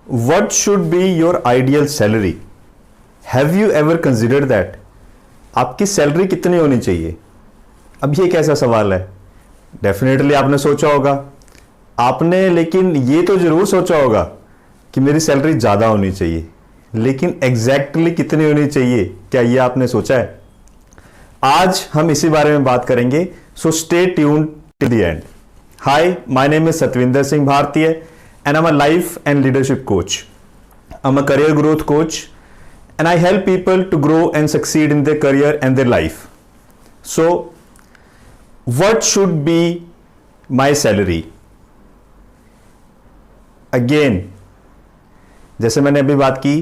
What should be your ideal salary? Have you ever considered that? आपकी salary कितनी होनी चाहिए? अब ये कैसा सवाल है? डेफिनेटली आपने सोचा होगा आपने, लेकिन ये तो जरूर सोचा होगा कि मेरी सैलरी ज़्यादा होनी चाहिए, लेकिन एग्जैक्टली कितनी होनी चाहिए, क्या ये आपने सोचा है? आज हम इसी बारे में बात करेंगे, so stay tuned till the end. Hi, my name is Satvinder Singh Bharatiya and I'm a life and leadership coach. I'm a career growth coach and I help people to grow and succeed in their career and their life. So, what should be my salary? Again, जैसे मैंने अभी बात की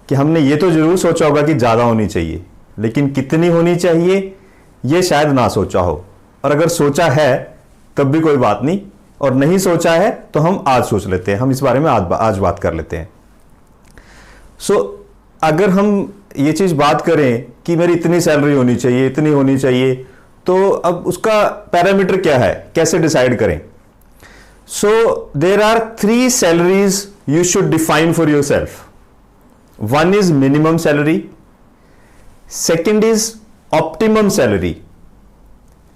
कि हमने ये तो जरूर सोचा होगा कि ज़्यादा होनी चाहिए, लेकिन कितनी होनी चाहिए ये शायद ना सोचा हो, और अगर सोचा है तब भी कोई बात नहीं, और नहीं सोचा है तो हम आज सोच लेते हैं, हम इस बारे में आज बात कर लेते हैं। सो अगर हम ये चीज़ बात करें कि मेरी इतनी सैलरी होनी चाहिए, इतनी होनी चाहिए, तो अब उसका पैरामीटर क्या है, कैसे डिसाइड करें? So there are 3 salaries you should define for yourself. One is minimum salary, second is optimum salary,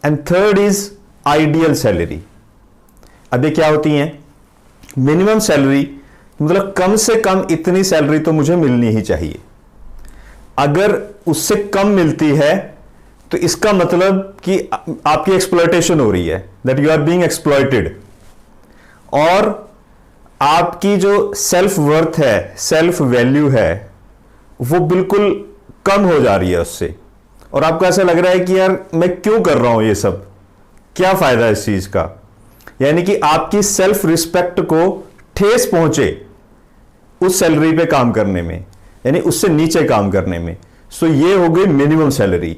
and third is ideal salary. अब ये क्या होती हैं? मिनिमम सैलरी मतलब कम से कम इतनी सैलरी तो मुझे मिलनी ही चाहिए। अगर उससे कम मिलती है तो इसका मतलब कि आपकी एक्सप्लॉयटेशन हो रही है, that you are being exploited, और आपकी जो सेल्फ वर्थ है, सेल्फ वैल्यू है, वो बिल्कुल कम हो जा रही है उससे, और आपको ऐसा लग रहा है कि यार मैं क्यों कर रहा हूं ये सब, क्या फायदा है इस चीज का। यानी कि आपकी सेल्फ रिस्पेक्ट को ठेस पहुंचे उस सैलरी पे काम करने में, यानी उससे नीचे काम करने में। सो ये हो गई मिनिमम सैलरी।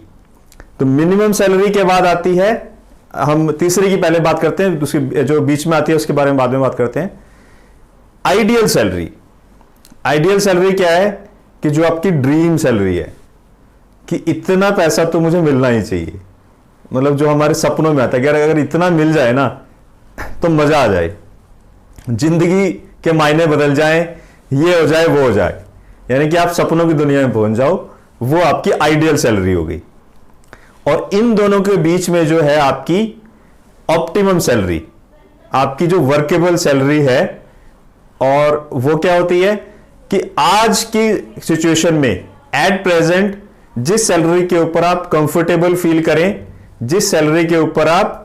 तो मिनिमम सैलरी के बाद आती है, हम तीसरी की पहले बात करते हैं, उसकी जो बीच में आती है उसके बारे में बाद में बात करते हैं, आइडियल सैलरी। आइडियल सैलरी क्या है? कि जो आपकी ड्रीम सैलरी है, कि इतना पैसा तो मुझे मिलना ही चाहिए, मतलब जो हमारे सपनों में आता है कि अगर इतना मिल जाए ना तो मजा आ जाए, जिंदगी के मायने बदल जाएं, ये हो जाए वो हो जाए, यानी कि आप सपनों की दुनिया में पहुंच जाओ, वो आपकी आइडियल सैलरी हो गई। और इन दोनों के बीच में जो है आपकी ऑप्टिमम सैलरी, आपकी जो वर्केबल सैलरी है, और वो क्या होती है कि आज की सिचुएशन में एट प्रेजेंट जिस सैलरी के ऊपर आप कंफर्टेबल फील करें, जिस सैलरी के ऊपर आप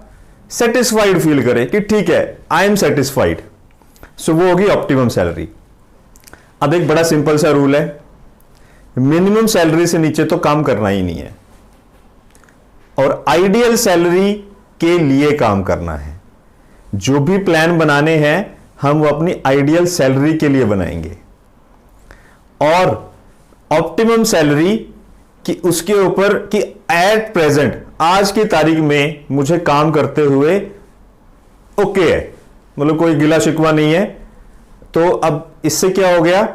सेटिस्फाइड फील करें कि ठीक है आई एम सेटिस्फाइड, सो वो होगी ऑप्टिमम सैलरी। अब एक बड़ा सिंपल सा रूल है, मिनिमम सैलरी से नीचे तो काम करना ही नहीं है, और आइडियल सैलरी के लिए काम करना है। जो भी प्लान बनाने हैं हम वो अपनी आइडियल सैलरी के लिए बनाएंगे, और ऑप्टिमम सैलरी कि उसके ऊपर कि एट प्रेजेंट आज की तारीख में मुझे काम करते हुए ओके है, मतलब कोई गिला शिकवा नहीं है। तो अब इससे क्या हो गया,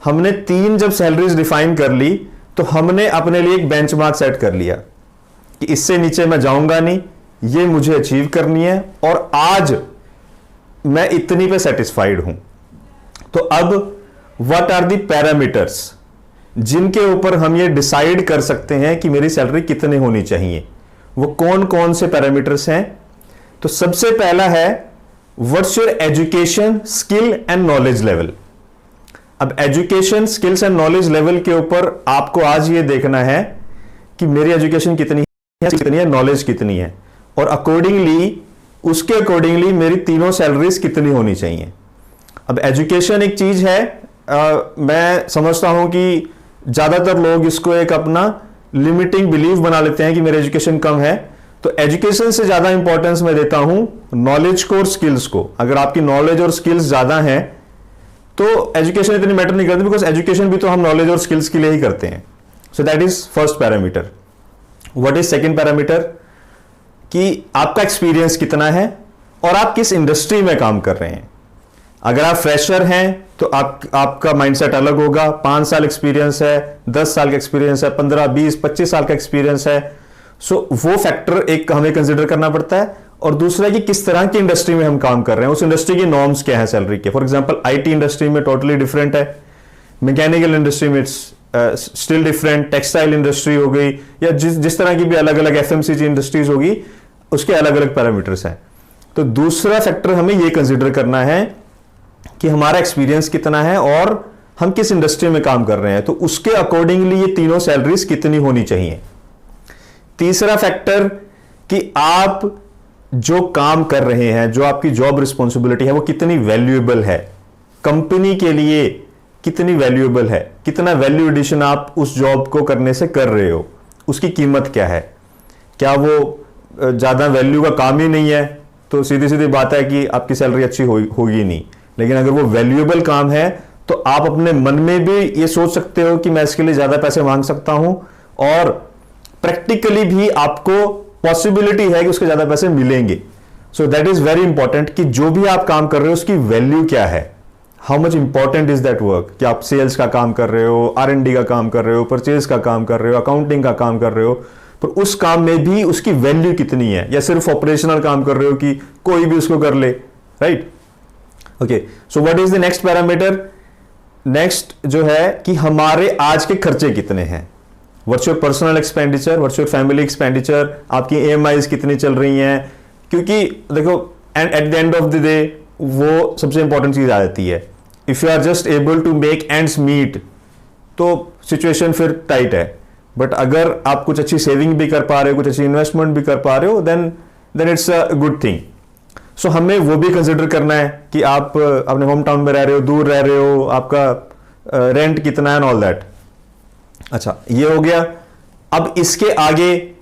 हमने 3 जब सैलरीज डिफाइन कर ली तो हमने अपने लिए एक बेंचमार्क सेट कर लिया कि इससे नीचे मैं जाऊंगा नहीं, ये मुझे अचीव करनी है, और आज मैं इतनी पे सेटिस्फाइड हूं। तो अब व्हाट आर द पैरामीटर्स जिनके ऊपर हम ये डिसाइड कर सकते हैं कि मेरी सैलरी कितनी होनी चाहिए, वो कौन कौन से पैरामीटर्स हैं? तो सबसे पहला है what's your education, skill and knowledge level. अब education, skills and knowledge level के ऊपर आपको आज ये देखना है कि मेरी एजुकेशन कितनी है, नॉलेज कितनी है, और अकॉर्डिंगली उसके अकॉर्डिंगली मेरी तीनों सैलरीज कितनी होनी चाहिए। अब एजुकेशन एक चीज है, मैं समझता हूं कि ज्यादातर लोग इसको एक अपना लिमिटिंग बिलीव बना लेते हैं कि मेरी एजुकेशन कम है, तो एजुकेशन से ज्यादा इंपॉर्टेंस मैं देता हूं नॉलेज को और स्किल्स को। अगर आपकी नॉलेज और स्किल्स ज्यादा हैं तो एजुकेशन इतनी मैटर नहीं करती, बिकॉज एजुकेशन भी तो हम नॉलेज और स्किल्स के लिए ही करते हैं। So that is first parameter. What is second parameter? कि आपका एक्सपीरियंस कितना है और आप किस इंडस्ट्री में काम कर रहे हैं। अगर आप फ्रेशर हैं तो आपका माइंडसेट अलग होगा। 5 साल एक्सपीरियंस है, 10 साल का एक्सपीरियंस है, 15, 20, 25 साल का एक्सपीरियंस है, सो वो फैक्टर एक हमें कंसिडर करना पड़ता है। और दूसरा कि किस तरह की इंडस्ट्री में हम काम कर रहे हैं, उस इंडस्ट्री की नॉर्म्स क्या है सैलरी के। फॉर एग्जांपल आईटी इंडस्ट्री में टोटली डिफरेंट है, मैकेनिकल इंडस्ट्री में it's still different, textile industry हो गई या जिस तरह की भी अलग अलग एफएमसीजी इंडस्ट्रीज होगी उसके अलग अलग पैरामीटर्स हैं। तो दूसरा फैक्टर हमें यह कंसिडर करना है कि हमारा एक्सपीरियंस कितना है और हम किस इंडस्ट्री में काम कर रहे हैं, तो उसके अकॉर्डिंगली ये तीनों सैलरीज कितनी होनी चाहिए। तीसरा फैक्टर कि आप जो काम कर रहे हैं, जो आपकी जॉब रिस्पॉन्सिबिलिटी है वो कितनी वैल्यूएबल है, कंपनी के लिए कितनी वैल्यूएबल है, कितना वैल्यू एडिशन आप उस जॉब को करने से कर रहे हो, उसकी कीमत क्या है। क्या वो ज़्यादा वैल्यू का काम ही नहीं है तो सीधी सीधी बात है कि आपकी सैलरी अच्छी होगी नहीं। लेकिन अगर वो वैल्यूएबल काम है तो आप अपने मन में भी ये सोच सकते हो कि मैं इसके लिए ज़्यादा पैसे मांग सकता हूं, और प्रैक्टिकली भी आपको पॉसिबिलिटी है कि उसके ज़्यादा पैसे मिलेंगे। So that is very important कि जो भी आप काम कर रहे हो उसकी वैल्यू क्या है, how much important is that work. कि आप सेल्स का काम कर रहे हो, R&D का काम कर रहे हो, परचेज का काम कर रहे हो, अकाउंटिंग का काम कर रहे हो, पर उस काम में भी उसकी वैल्यू कितनी है, या सिर्फ ऑपरेशनल काम कर रहे हो कि कोई भी उसको कर ले, right. Okay, so what is the next parameter. Next जो है कि हमारे आज के खर्चे कितने हैं, what's your personal expenditure, what's your family expenditure, आपकी EMIs कितनी चल रही हैं। क्योंकि देखो at the end of the day वो सबसे इंपॉर्टेंट चीज आ जाती है। If you are just able to make ends meet तो सिचुएशन फिर टाइट है, बट अगर आप कुछ अच्छी सेविंग भी कर पा रहे हो, कुछ अच्छी इन्वेस्टमेंट भी कर पा रहे हो, then it's a good thing. So हमें वो भी कंसिडर करना है कि आप अपने होम टाउन में रह रहे हो, दूर रह रहे हो, आपका रेंट कितना है एंड ऑल दैट। अच्छा, ये हो गया। अब इसके आगे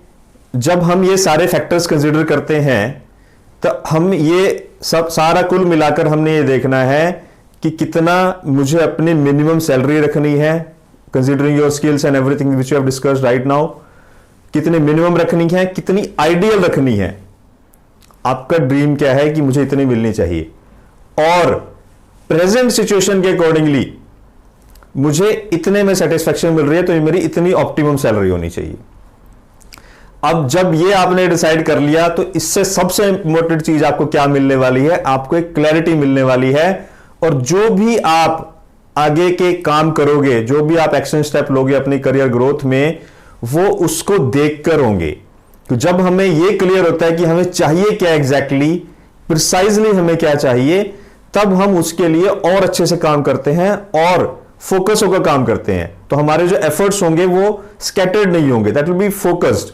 जब हम ये सारे फैक्टर्स कंसिडर करते हैं तो हम ये सब सारा कुल मिलाकर हमने ये देखना है कि कितना मुझे अपनी मिनिमम सैलरी रखनी है, considering your skills and everything which you have discussed right now. कितनी मिनिमम रखनी है, कितनी आइडियल रखनी है, आपका ड्रीम क्या है कि मुझे इतनी मिलनी चाहिए, और प्रेजेंट सिचुएशन के अकॉर्डिंगली मुझे इतने में सेटिस्फैक्शन मिल रही है तो ये मेरी इतनी ऑप्टिमम सैलरी होनी चाहिए। अब जब ये आपने डिसाइड कर लिया तो इससे सबसे इंपॉर्टेंट चीज आपको क्या मिलने वाली है, आपको एक क्लैरिटी मिलने वाली है। और जो भी आप आगे के काम करोगे, जो भी आप एक्शन स्टेप लोगे अपनी करियर ग्रोथ में, वो उसको देखकर होंगे। तो जब हमें ये क्लियर होता है कि हमें चाहिए क्या एग्जैक्टली, प्रिसाइजली हमें क्या चाहिए, तब हम उसके लिए और अच्छे से काम करते हैं और फोकस होकर काम करते हैं। तो हमारे जो एफर्ट्स होंगे वो स्कैटर्ड नहीं होंगे, दैट विल बी फोकस्ड।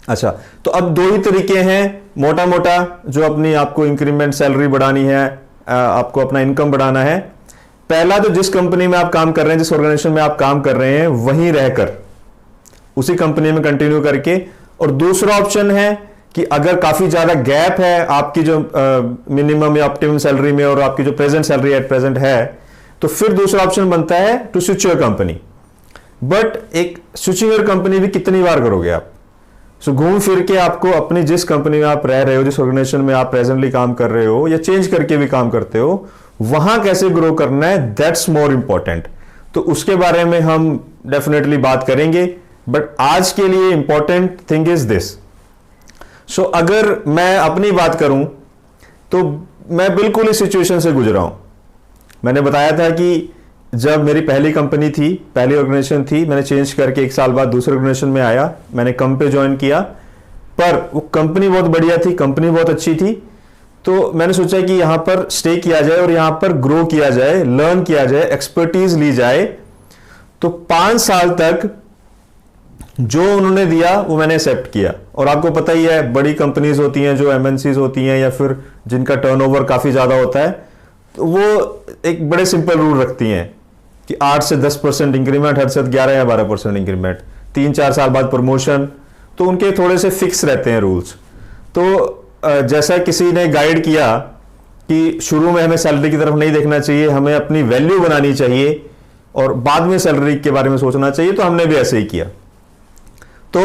अच्छा, तो अब दो ही तरीके हैं मोटा मोटा जो अपनी आपको इंक्रीमेंट सैलरी बढ़ानी है, आपको अपना इनकम बढ़ाना है। पहला तो जिस कंपनी में आप काम कर रहे हैं, जिस ऑर्गेनाइजेशन में आप काम कर रहे हैं वहीं रहकर उसी कंपनी में कंटिन्यू करके। और दूसरा ऑप्शन है कि अगर काफी ज्यादा गैप है आपकी जो मिनिमम या ऑप्टिमम सैलरी में और आपकी जो प्रेजेंट सैलरी एट प्रेजेंट है, तो फिर दूसरा ऑप्शन बनता है to switch your company. But एक स्विचिंग योर कंपनी भी कितनी बार करोगे आप। सो घूम फिर के आपको अपनी जिस कंपनी में आप रह रहे हो, जिस ऑर्गेनाइजेशन में आप प्रेजेंटली काम कर रहे हो या चेंज करके भी काम करते हो, वहां कैसे ग्रो करना है, दैट्स मोर इंपॉर्टेंट। तो उसके बारे में हम डेफिनेटली बात करेंगे, बट आज के लिए इंपॉर्टेंट थिंग इज दिस। सो अगर मैं अपनी बात करूं तो मैं बिल्कुल इस सिचुएशन से गुजरा हूं। मैंने बताया था कि जब मेरी पहली कंपनी थी, पहली ऑर्गेनाइजेशन थी, मैंने चेंज करके 1 साल बाद दूसरे ऑर्गेनाइजेशन में आया, मैंने कम पे ज्वाइन किया, पर वो कंपनी बहुत बढ़िया थी, कंपनी बहुत अच्छी थी। तो मैंने सोचा कि यहां पर स्टे किया जाए और यहां पर ग्रो किया जाए, लर्न किया जाए, एक्सपर्टीज ली जाए। तो 5 साल तक जो उन्होंने दिया वो मैंने एक्सेप्ट किया। और आपको पता ही है, बड़ी कंपनीज होती हैं जो MNCs होती हैं या फिर जिनका टर्नओवर काफी ज्यादा होता है, तो वो एक बड़े सिंपल रूल रखती हैं कि 8 से 10% इंक्रीमेंट, हर साल 11 या 12% इंक्रीमेंट, 3-4 साल बाद प्रमोशन। तो उनके थोड़े से फिक्स रहते हैं रूल्स। तो जैसा किसी ने गाइड किया कि शुरू में हमें सैलरी की तरफ नहीं देखना चाहिए, हमें अपनी वैल्यू बनानी चाहिए और बाद में सैलरी के बारे में सोचना चाहिए, तो हमने भी ऐसे ही किया। तो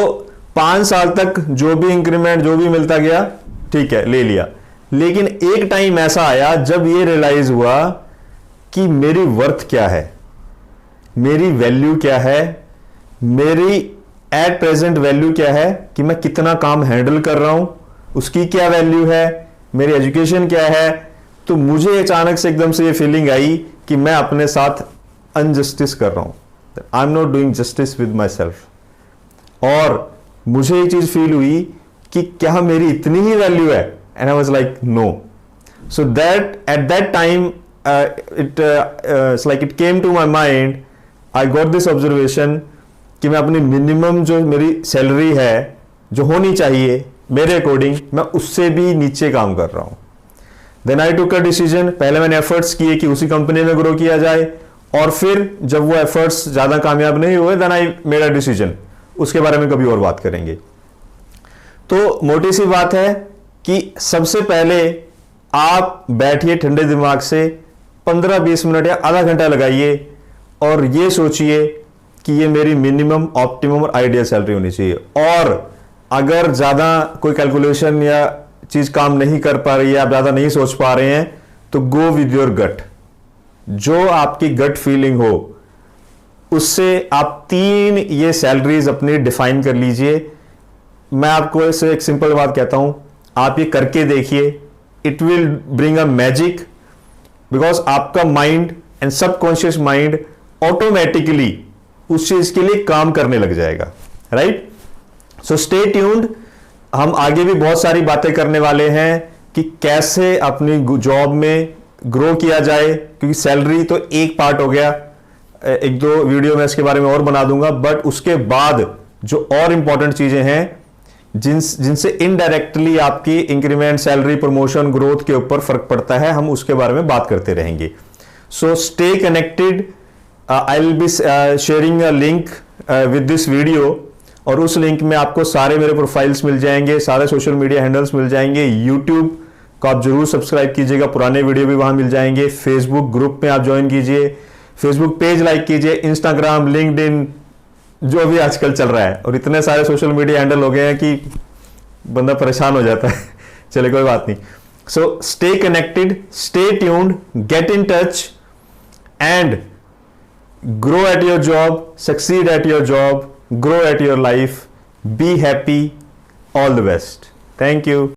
5 साल तक जो भी इंक्रीमेंट जो भी मिलता गया, ठीक है, ले लिया। लेकिन एक टाइम ऐसा आया जब ये रियलाइज हुआ कि मेरी वर्थ क्या है, मेरी वैल्यू क्या है, मेरी एट प्रेजेंट वैल्यू क्या है, कि मैं कितना काम हैंडल कर रहा हूं, उसकी क्या वैल्यू है, मेरी एजुकेशन क्या है। तो मुझे अचानक से एकदम से ये फीलिंग आई कि मैं अपने साथ अनजस्टिस कर रहा हूं, I am not doing justice with my self. और मुझे ये चीज फील हुई कि क्या मेरी इतनी ही वैल्यू है, and I was like no. So that at that time it came to my mind, I got this observation कि मैं अपनी मिनिमम जो मेरी सैलरी है जो होनी चाहिए मेरे अकॉर्डिंग, मैं उससे भी नीचे काम कर रहा हूं। Then I took a decision, पहले मैंने एफर्ट्स किए कि उसी कंपनी में ग्रो किया जाए, और फिर जब वो एफर्ट्स ज्यादा कामयाब नहीं हुए, then I made a decision. उसके बारे में कभी और बात करेंगे। तो मोटी सी बात है कि सबसे पहले आप बैठिए ठंडे दिमाग से, 15-20 मिनट या आधा घंटा लगाइए और ये सोचिए कि ये मेरी मिनिमम, ऑप्टिमम और आइडियल सैलरी होनी चाहिए। और अगर ज्यादा कोई कैलकुलेशन या चीज काम नहीं कर पा रही है, आप ज्यादा नहीं सोच पा रहे हैं, तो गो विद योर गट। जो आपकी गट फीलिंग हो उससे आप 3 ये सैलरीज अपनी डिफाइन कर लीजिए। मैं आपको इसे एक सिंपल बात कहता हूं, आप ये करके देखिए, it will bring a magic, because आपका mind and subconscious mind automatically उस चीज के लिए काम करने लग जाएगा, राइट। सो स्टे ट्यून्ड, हम आगे भी बहुत सारी बातें करने वाले हैं कि कैसे अपनी जॉब में ग्रो किया जाए, क्योंकि सैलरी तो एक पार्ट हो गया, 1-2 वीडियो में इसके बारे में और बना दूंगा, बट उसके बाद जो और इंपॉर्टेंट चीजें हैं जिनसे इनडायरेक्टली आपकी इंक्रीमेंट, सैलरी, प्रमोशन, ग्रोथ के ऊपर फर्क पड़ता है, हम उसके बारे में बात करते रहेंगे। So stay connected, I will be sharing a link with this video, और उस लिंक में आपको सारे मेरे प्रोफाइल्स मिल जाएंगे, सारे सोशल मीडिया हैंडल्स मिल जाएंगे। यूट्यूब को आप जरूर सब्सक्राइब कीजिएगा, पुराने वीडियो भी वहां मिल जाएंगे। फेसबुक ग्रुप में आप ज्वाइन कीजिए, फेसबुक पेज लाइक कीजिए, इंस्टाग्राम, लिंक्डइन, जो भी आजकल चल रहा है, और इतने सारे सोशल मीडिया हैंडल हो गए हैं कि बंदा परेशान हो जाता है। चले कोई बात नहीं। So stay connected, stay tuned, get in touch and grow at your job, succeed at your job, grow at your life, be happy, all the best. Thank you.